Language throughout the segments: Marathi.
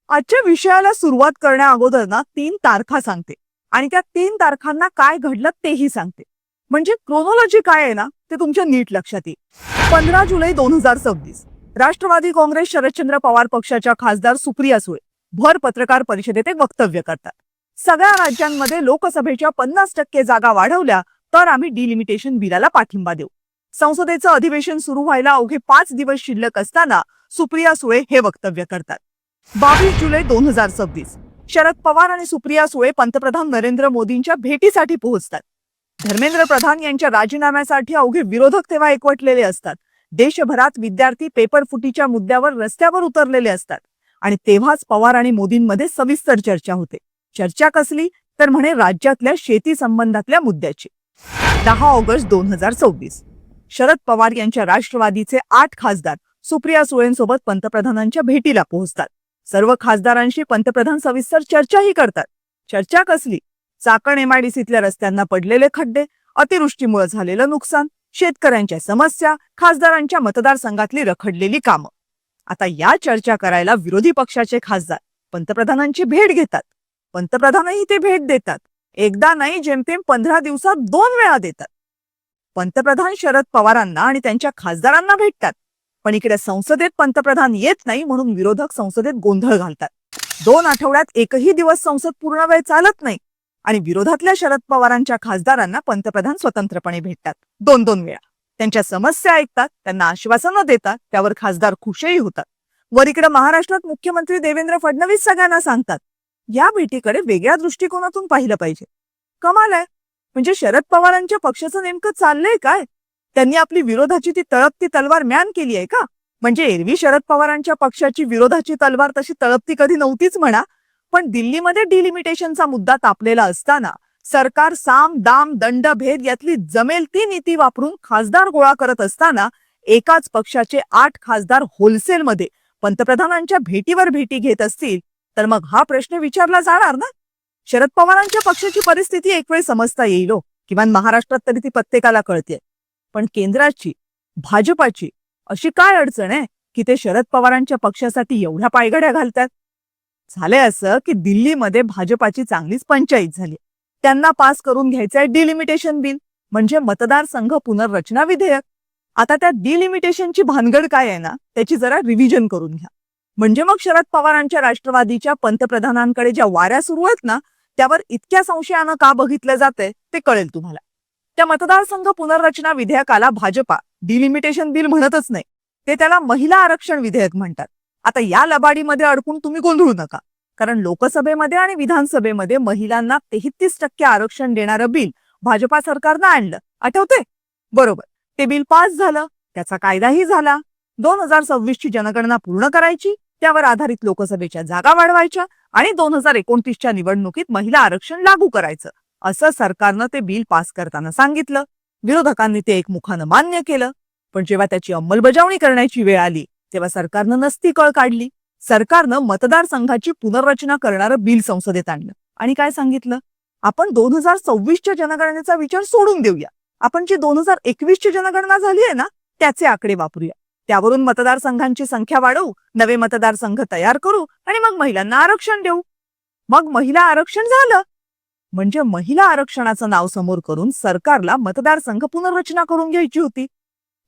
आजच्या विषयाला सुरुवात करण्या अगोदर ना 3 तारखा सांगते आणि त्या 3 तारखांना काय घडलं तेही सांगते. म्हणजे क्रोनॉलॉजी काय आहे ना ते तुमच्या नीट लक्षात येईल. 15 जुलै 2026 राष्ट्रवादी काँग्रेस शरदचंद्र पवार पक्षाच्या खासदार सुप्रिया सुळे भर पत्रकार परिषदेत एक वक्तव्य करतात. सगळ्या राज्यांमध्ये लोकसभेच्या 50% जागा वाढवल्या तर आम्ही डिलिमिटेशन बिलाला पाठिंबा देऊ. संसदेचं अधिवेशन सुरू व्हायला अवघे 5 दिवस शिल्लक असताना सुप्रिया सुळे हे वक्तव्य करतात. 22 जुलै 2026 शरद पवार आणि सुप्रिया सुळे पंतप्रधान नरेंद्र मोदींच्या भेटीसाठी पोहोचतात. धर्मेंद्र प्रधान यांच्या राजीनाम्यासाठी अवघे विरोधक तेव्हा एकवटलेले असतात. देशभरात विद्यार्थी पेपर फुटीच्या मुद्द्यावर रस्त्यावर उतरलेले असतात आणि तेव्हाच पवार आणि मोदींमध्ये सविस्तर चर्चा होते. चर्चा कसली तर म्हणे राज्यातल्या शेती संबंधातल्या मुद्द्याची. 10 ऑगस्ट 2026 शरद पवार यांच्या राष्ट्रवादीचे 8 खासदार सुप्रिया सुळेंसोबत पंतप्रधानांच्या भेटीला पोहोचतात. सर्व खासदारांशी पंतप्रधान सविस्तर चर्चाही करतात. चर्चा कसली? चाकण MIDCतल्या रस्त्यांना पडलेले खड्डे, अतिवृष्टीमुळे झालेलं नुकसान, शेतकऱ्यांच्या समस्या, खासदारांच्या मतदारसंघातली रखडलेली कामं. आता या चर्चा करायला विरोधी पक्षाचे खासदार पंतप्रधानांची भेट घेतात. पंतप्रधानही ते भेट देतात. एकदा नाही जेमतेम 15 दिवसात 2 वेळा देतात. पंतप्रधान शरद पवारांना आणि त्यांच्या खासदारांना भेटतात. पण इकडे संसदेत पंतप्रधान येत नाही म्हणून विरोधक संसदेत गोंधळ घालतात. 2 आठवड्यात एकही दिवस संसद पूर्ण वेळ चालत नाही आणि विरोधातल्या शरद पवारांच्या खासदारांना पंतप्रधान स्वतंत्रपणे भेटतात 2-2 वेळा. त्यांच्या समस्या ऐकतात, त्यांना आश्वासनं देतात, त्यावर खासदार खुशही होतात. वर इकडे महाराष्ट्रात मुख्यमंत्री देवेंद्र फडणवीस सगळ्यांना सांगतात या भेटीकडे वेगळ्या दृष्टिकोनातून पाहिलं पाहिजे. कमाल आहे. म्हणजे शरद पवारांच्या पक्षाचं नेमकं चाललंय काय? त्यांनी आपली विरोधाची ती तळपती तलवार म्यान केली आहे का? म्हणजे एरवी शरद पवारांच्या पक्षाची विरोधाची तलवार तशी तळपती कधी नव्हतीच म्हणा. पण दिल्लीमध्ये डिलिमिटेशनचा मुद्दा तापलेला असताना सरकार साम दाम दंड भेद यातली जमेल ती नीती वापरून खासदार गोळा करत असताना एकाच पक्षाचे 8 खासदार होलसेलमध्ये पंतप्रधानांच्या भेटीवर भेटी घेत असतील तर मग हा प्रश्न विचारला जाणार ना. शरद पवारांच्या पक्षाची परिस्थिती एक वेळ समजता येईल हो. किमान महाराष्ट्रात तरी ती प्रत्येकाला कळते. पण केंद्राची, भाजपाची अशी काय अडचण आहे की ते शरद पवारांच्या पक्षासाठी एवढ्या पायघड्या घालतात? झालंय असं की दिल्लीमध्ये भाजपाची चांगलीच पंचायत झाली. त्यांना पास करून घ्यायचंय डिलिमिटेशन बिल, म्हणजे मतदारसंघ पुनर्रचना विधेयक. आता त्या डिलिमिटेशनची भानगड काय आहे ना त्याची जरा रिव्हिजन करून घ्या. म्हणजे मग शरद पवारांच्या राष्ट्रवादीच्या पंतप्रधानांकडे ज्या वाऱ्या सुरू आहेत ना त्यावर इतक्या संशयानं का बघितलं जातंय ते कळेल तुम्हाला. त्या मतदारसंघ पुनर्रचना विधेयकाला भाजपा डिलिमिटेशन बिल म्हणतच नाही, ते त्याला महिला आरक्षण विधेयक म्हणतात. आता या लबाडीमध्ये अडकून तुम्ही गोंधळू नका, कारण लोकसभेमध्ये आणि विधानसभेमध्ये महिलांना 33% आरक्षण देणारं बिल भाजपा सरकारनं आणलं, आठवते? बरोबर. ते बिल पास झालं, त्याचा कायदाही झाला. 2026ची जनगणना पूर्ण करायची, त्यावर आधारित लोकसभेच्या जागा वाढवायच्या आणि 2029च्या निवडणुकीत महिला आरक्षण लागू करायचं असं सरकारनं ते बिल पास करताना सांगितलं. विरोधकांनी ते एकमुखानं मान्य केलं. पण जेव्हा त्याची अंमलबजावणी करण्याची वेळ आली तेव्हा सरकारनं नसती कळ काढली. सरकारनं मतदारसंघाची पुनर्रचना करणारं बिल संसदेत आणलं आणि काय सांगितलं? आपण 2026च्या जनगणनेचा विचार सोडून देऊया. आपण जी 2021ची जनगणना झाली आहे ना त्याचे आकडे वापरूया. त्यावरून मतदारसंघांची संख्या वाढवू, नवे मतदारसंघ तयार करू आणि मग महिलांना आरक्षण देऊ. मग महिला आरक्षण झालं. म्हणजे महिला आरक्षणाचं नाव समोर करून सरकारला मतदारसंघ पुनर्रचना करून घ्यायची होती.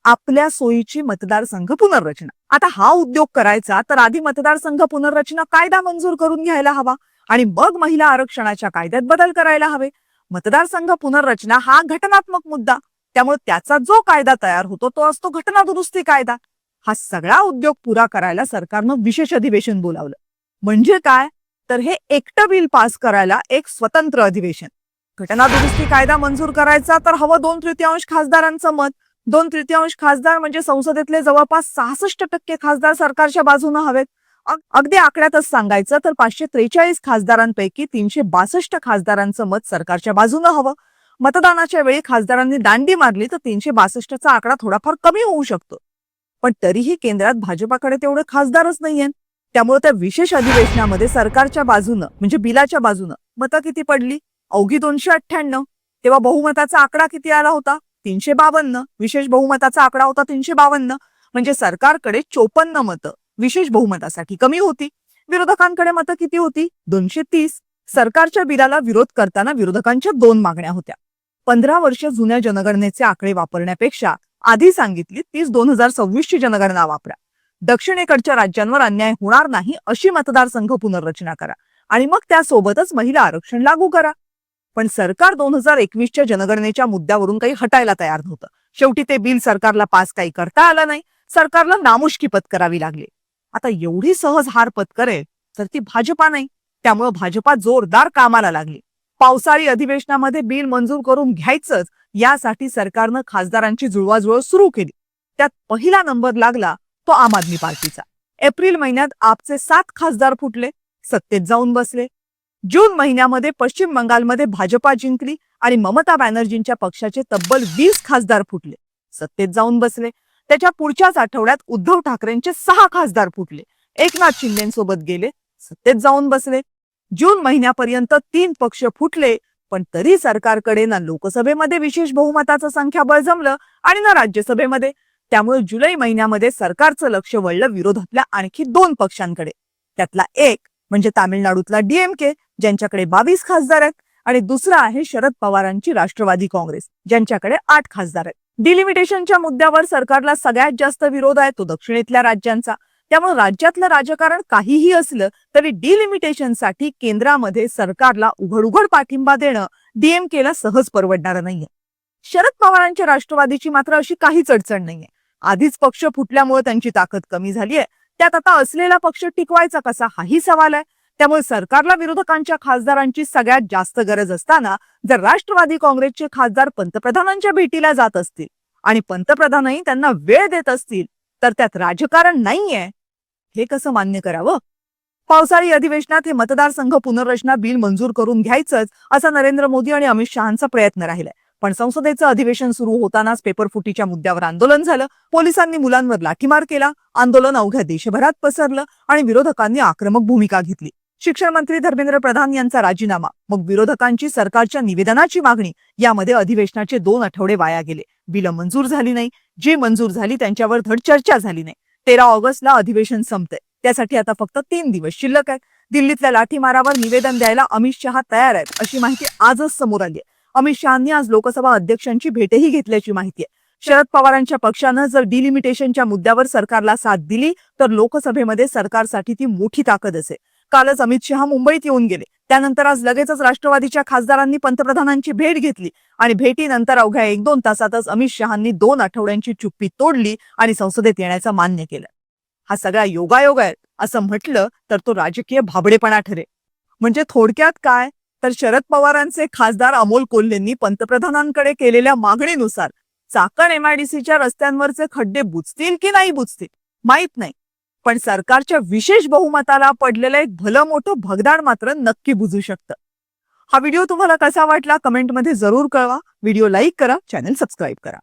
आपल्या सोयीची मतदारसंघ पुनर्रचना. आता हा उद्योग करायचा तर आधी मतदारसंघ पुनर्रचना कायदा मंजूर करून घ्यायला हवा आणि मग महिला आरक्षणाच्या कायद्यात बदल करायला हवे. मतदारसंघ पुनर्रचना हा घटनात्मक मुद्दा, त्यामुळे त्याचा जो कायदा तयार होतो तो असतो घटना दुरुस्ती कायदा. हा सगळा उद्योग पुरा करायला सरकारनं विशेष अधिवेशन बोलावलं. म्हणजे काय तर हे एकटं बिल पास करायला एक स्वतंत्र अधिवेशन. घटना दुरुस्ती कायदा मंजूर करायचा तर हवं 2/3 खासदारांचं मत. 2/3 खासदार म्हणजे संसदेतले जवळपास 66% खासदार सरकारच्या बाजूने हवेत. अगदी आकड्यातच सांगायचं तर 543 खासदारांपैकी 362 खासदारांचं मत सरकारच्या बाजूने हवं. मतदानाच्या वेळी खासदारांनी दांडी मारली तर 362चा आकडा थोडाफार कमी होऊ शकतो. पण तरीही केंद्रात भाजपाकडे तेवढे खासदारच नाहीये. त्यामुळे त्या विशेष अधिवेशनामध्ये सरकारच्या बाजूनं म्हणजे बिलाच्या बाजूनं मतं किती पडली? अवघी 298. तेव्हा बहुमताचा आकडा किती आला होता? 352. विशेष बहुमताचा आकडा होता 352. म्हणजे सरकारकडे 54 मतं विशेष बहुमतासाठी कमी होती. विरोधकांकडे मतं किती होती? 230. सरकारच्या बिलाला विरोध करताना विरोधकांच्या 2 मागण्या होत्या. 15 वर्ष जुन्या जनगणनेचे आकडे वापरण्यापेक्षा आधी सांगितली 2026 ची जनगणना वापरा. दक्षिणेकडच्या राज्यांवर अन्याय होणार नाही अशी मतदारसंघ पुनर्रचना करा आणि मग त्यासोबतच महिला आरक्षण लागू करा. पण सरकार 2021च्या जनगणनेच्या मुद्द्यावरून काही हटायला तयार नव्हतं. शेवटी ते बिल सरकारला पास काही करता आलं नाही. सरकारला नामुष्की पत्करावी लागली. आता एवढी सहज हार पत्करेल तर ती भाजपा नाही. त्यामुळे भाजपा जोरदार कामाला लागली. पावसाळी अधिवेशनामध्ये बिल मंजूर करून घ्यायचंच यासाठी सरकारनं खासदारांची जुळवाजुळव सुरू केली. त्यात पहिला नंबर लागला तो आम आदमी पार्टीचा. एप्रिल महिन्यात आपचे 7 खासदार फुटले, सत्तेत जाऊन बसले. जून महिन्यामध्ये पश्चिम बंगालमध्ये भाजपा जिंकली आणि ममता बॅनर्जींच्या पक्षाचे तब्बल 20 खासदार फुटले, सत्तेत जाऊन बसले. त्याच्या पुढच्याच आठवड्यात उद्धव ठाकरेंचे 6 खासदार फुटले, एकनाथ शिंदेसोबत गेले, सत्तेत जाऊन बसले. जून महिन्यापर्यंत 3 पक्ष फुटले, पण तरी सरकारकडे ना लोकसभेमध्ये विशेष बहुमताचं संख्याबळ जमलं आणि ना राज्यसभेमध्ये. त्यामुळे जुलै महिन्यामध्ये सरकारचं लक्ष वळलं विरोधातल्या आणखी 2 पक्षांकडे. त्यातला एक म्हणजे तामिळनाडूतला डीएमके, ज्यांच्याकडे 22 खासदार आहेत, आणि दुसरा आहे शरद पवारांची राष्ट्रवादी काँग्रेस, ज्यांच्याकडे 8 खासदार आहेत. डिलिमिटेशनच्या मुद्द्यावर सरकारला सगळ्यात जास्त विरोध आहे तो दक्षिणेतल्या राज्यांचा. त्यामुळे राज्यातलं राजकारण काहीही असलं तरी डिलिमिटेशनसाठी केंद्रामध्ये सरकारला उघड पाठिंबा देणं डीएमकेला सहज परवडणारं नाहीये. शरद पवारांच्या राष्ट्रवादीची मात्र अशी काहीच अडचण नाहीये. आधीच पक्ष फुटल्यामुळे त्यांची ताकद कमी झालीये. त्यात आता असलेला पक्ष टिकवायचा कसा हाही सवाल आहे. त्यामुळे सरकारला विरोधकांच्या खासदारांची सगळ्यात जास्त गरज असताना जर राष्ट्रवादी काँग्रेसचे खासदार पंतप्रधानांच्या भेटीला जात असतील आणि पंतप्रधानही त्यांना वेळ देत असतील तर त्यात राजकारण नाहीये, हे कसं मान्य करावं? पावसाळी अधिवेशनात हे मतदारसंघ पुनर्रचना बिल मंजूर करून घ्यायचंच असा नरेंद्र मोदी आणि अमित शहांचा प्रयत्न राहिलाय. पण संसदेचं अधिवेशन सुरू होतानाच पेपरफुटीच्या मुद्द्यावर आंदोलन झालं. पोलिसांनी मुलांवर लाठीमार केला. आंदोलन अवघ्या देशभरात पसरलं आणि विरोधकांनी आक्रमक भूमिका घेतली. शिक्षण मंत्री धर्मेंद्र प्रधान यांचा राजीनामा, मग विरोधकांची सरकारच्या निवेदनाची मागणी, यामध्ये अधिवेशनाचे 2 आठवडे वाया गेले. बिलं मंजूर झाली नाही. जी मंजूर झाली त्यांच्यावर धड चर्चा झाली नाही. 13 ऑगस्टला अधिवेशन संपतंय. त्यासाठी आता फक्त 3 दिवस शिल्लक आहेत. दिल्लीतल्या लाठीमारावर निवेदन द्यायला अमित शहा तयार आहेत अशी माहिती आजच समोर आली आहे. अमित शहांनी आज लोकसभा अध्यक्षांची भेटही घेतल्याची माहिती आहे. शरद पवारांच्या पक्षानं जर डिलिमिटेशनच्या मुद्द्यावर सरकारला साथ दिली तर लोकसभेमध्ये सरकारसाठी ती मोठी ताकद असेल. कालच अमित शहा मुंबईत येऊन गेले. त्यानंतर आज लगेचच राष्ट्रवादीच्या खासदारांनी पंतप्रधानांची भेट घेतली आणि भेटीनंतर अवघ्या 1-2 तासातच अमित शहांनी 2 आठवड्यांची चुप्पी तोडली आणि संसदेत येण्याचं मान्य केलं. हा सगळा योगायोग आहे असं म्हटलं तर तो राजकीय भाबडेपणा ठरेल. म्हणजे थोडक्यात काय तर शरद पवारांचे खासदार अमोल कोल्हेंनी पंतप्रधानांकडे केलेल्या मागणीनुसार चाकण एमआयडीसीच्या रस्त्यांवरचे खड्डे बुजतील की नाही बुजतील माहित नाही, पण सरकारच्या विशेष बहुमताला पडलेलं एक भलं मोठं भगदाड मात्र नक्की बुजू शकतं. हा व्हिडिओ तुम्हाला कसा वाटला कमेंटमध्ये जरूर कळवा. व्हिडिओ लाईक करा, चॅनल सबस्क्राईब करा.